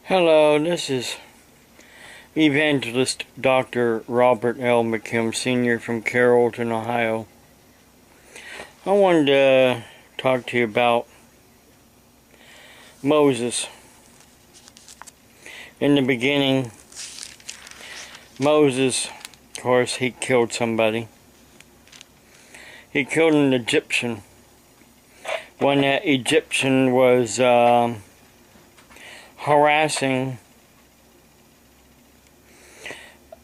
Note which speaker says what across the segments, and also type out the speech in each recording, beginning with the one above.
Speaker 1: Hello, this is Evangelist Dr. Robert L. McKim Sr. from Carrollton, Ohio. I wanted to talk to you about Moses. In the beginning, Moses, of course, he killed somebody. He killed an Egyptian. When that Egyptian was harassing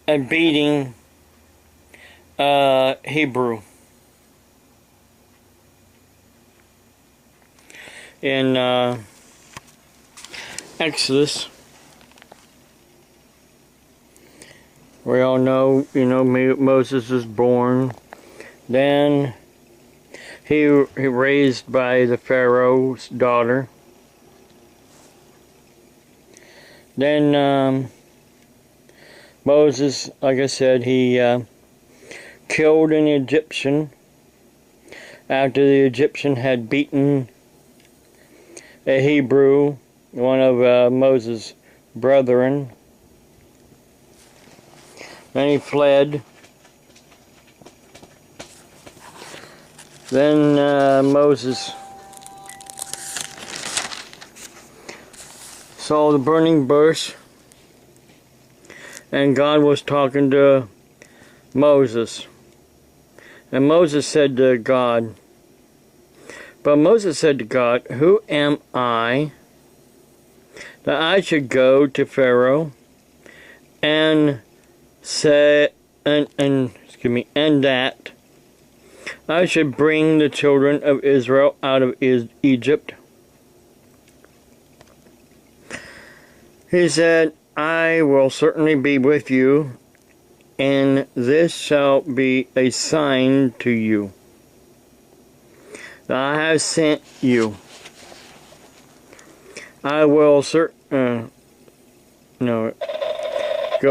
Speaker 1: and beating Hebrew. In Exodus, we all know, Moses was born. Then he raised by the Pharaoh's daughter. Then Moses, like I said, he killed an Egyptian after the Egyptian had beaten a Hebrew, one of Moses' brethren. Then he fled. Then Moses saw the burning bush, and God was talking to Moses. And Moses said to God, "Who am I that I should go to Pharaoh and say, and that I should bring the children of Israel out of Egypt?" He said, "I will certainly be with you, and this shall be a sign to you that I have sent you. I will go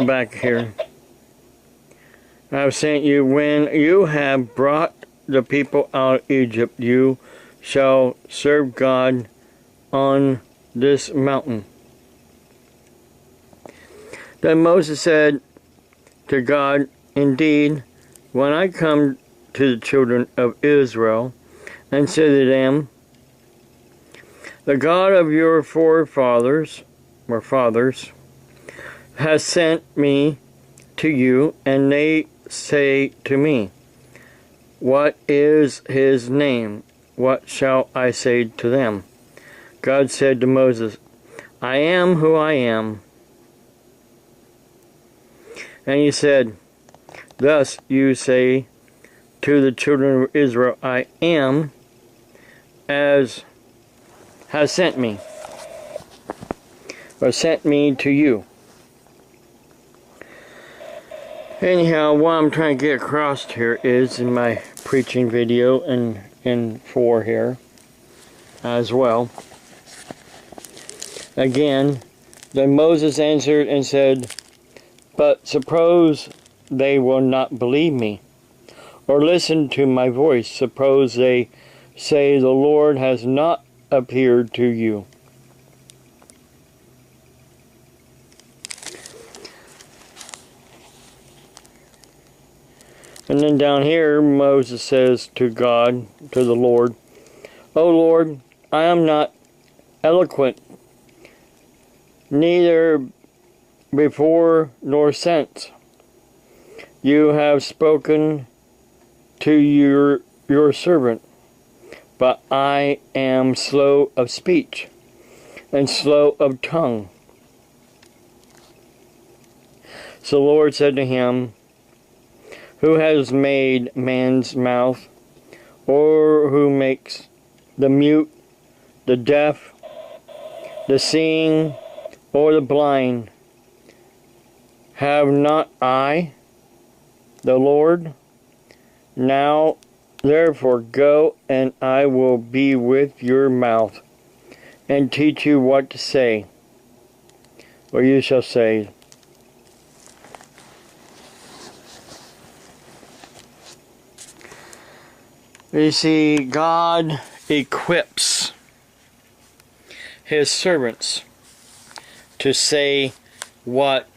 Speaker 1: back here. I have sent you. When you have brought the people out of Egypt, you shall serve God on this mountain." Then Moses said to God, "Indeed, when I come to the children of Israel and say to them, 'The God of your forefathers or fathers has sent me to you,' and they say to me, 'What is his name?' what shall I say to them?" God said to Moses, "I am who I am." And he said, "Thus you say to the children of Israel, 'I am as has sent me,' or sent me to you." Anyhow, what I'm trying to get across here is, in my preaching video and in 4 here as well. Again, then Moses answered and said, "But suppose they will not believe me, or listen to my voice. Suppose they say, 'The Lord has not appeared to you.'" And then down here, Moses says to God, to the Lord, "O Lord, I am not eloquent, neither before nor since. You have spoken to your servant, but I am slow of speech and slow of tongue." So the Lord said to him, "Who has made man's mouth, or who makes the mute, the deaf, the seeing, or the blind? Have not I, the Lord? Now, therefore, go, and I will be with your mouth, and teach you what to say, or you shall say." You see, God equips His servants to say what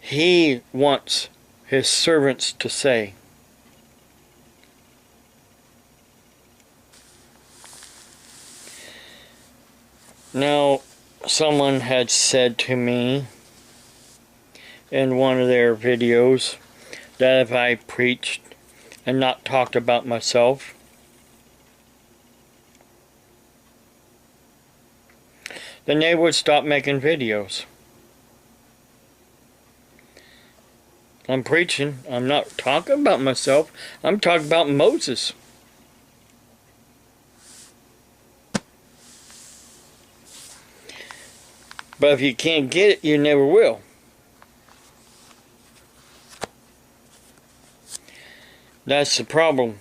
Speaker 1: He wants His servants to say. Now, someone had said to me in one of their videos that if I preached and not talked about myself, then they would stop making videos. I'm preaching. I'm not talking about myself. I'm talking about Moses. But if you can't get it, you never will. That's the problem.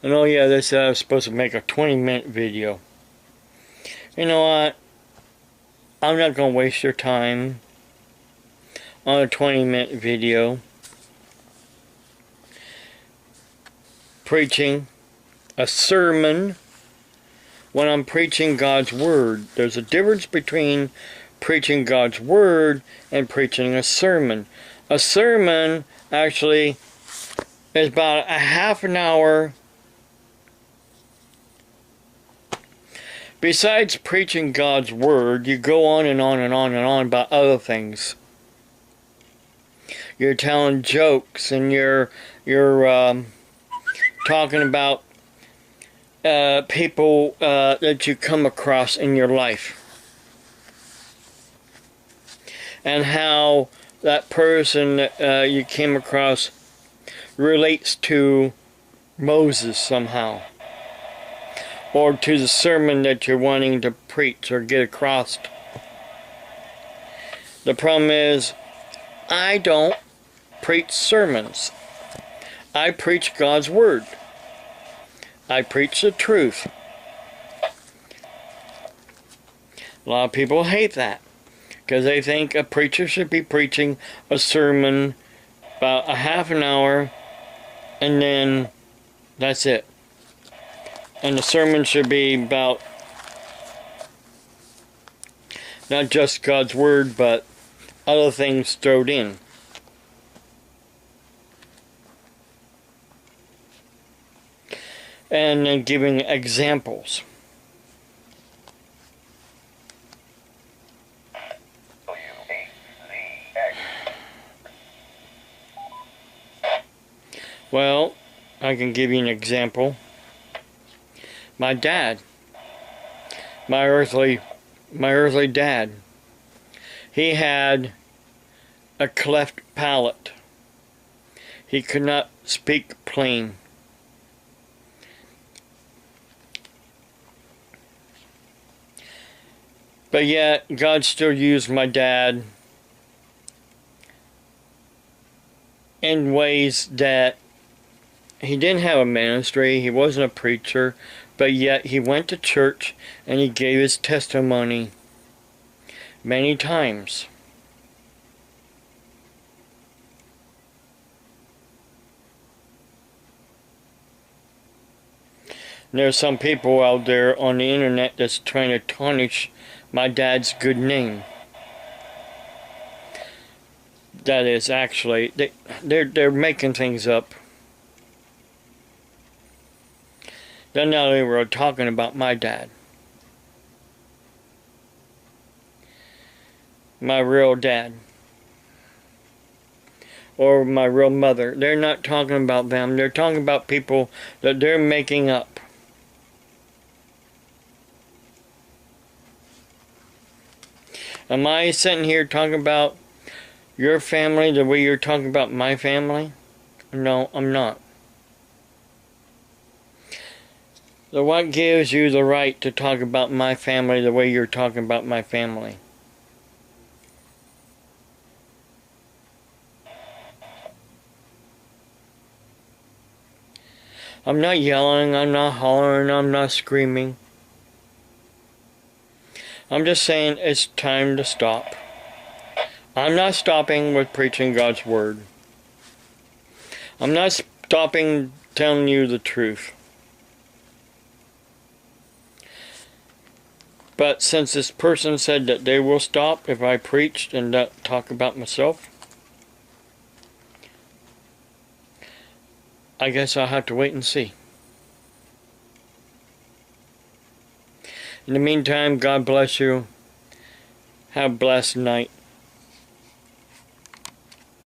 Speaker 1: And oh yeah, they said I was supposed to make a 20-minute video. You know what? I'm not going to waste your time on a 20-minute video preaching a sermon when I'm preaching God's Word. There's a difference between preaching God's Word and preaching a sermon. A sermon actually is about a half an hour. Besides preaching God's Word, you go on and on and on and on about other things. You're telling jokes, and you're talking about people that you come across in your life, and how that person that you came across relates to Moses somehow, or to the sermon that you're wanting to preach or get across. The problem is, I don't preach sermons. I preach God's Word. I preach the truth. A lot of people hate that because they think a preacher should be preaching a sermon about a half an hour and then that's it. And the sermon should be about not just God's Word, but other things thrown in. And then giving examples. Well, I can give you an example. My dad, my earthly dad, he had a cleft palate. He could not speak plain. But yet, God still used my dad in ways that he didn't have a ministry, he wasn't a preacher, but yet he went to church and he gave his testimony many times. There's some people out there on the internet that's trying to tarnish my dad's good name. That is actually, they're making things up. Then now they were talking about my dad. My real dad. Or my real mother. They're not talking about them. They're talking about people that they're making up. Am I sitting here talking about your family the way you're talking about my family? No, I'm not. So what gives you the right to talk about my family the way you're talking about my family? I'm not yelling, I'm not hollering, I'm not screaming. I'm just saying it's time to stop. I'm not stopping with preaching God's Word. I'm not stopping telling you the truth. But since this person said that they will stop if I preached and not talk about myself, I guess I'll have to wait and see. In the meantime, God bless you. Have a blessed night.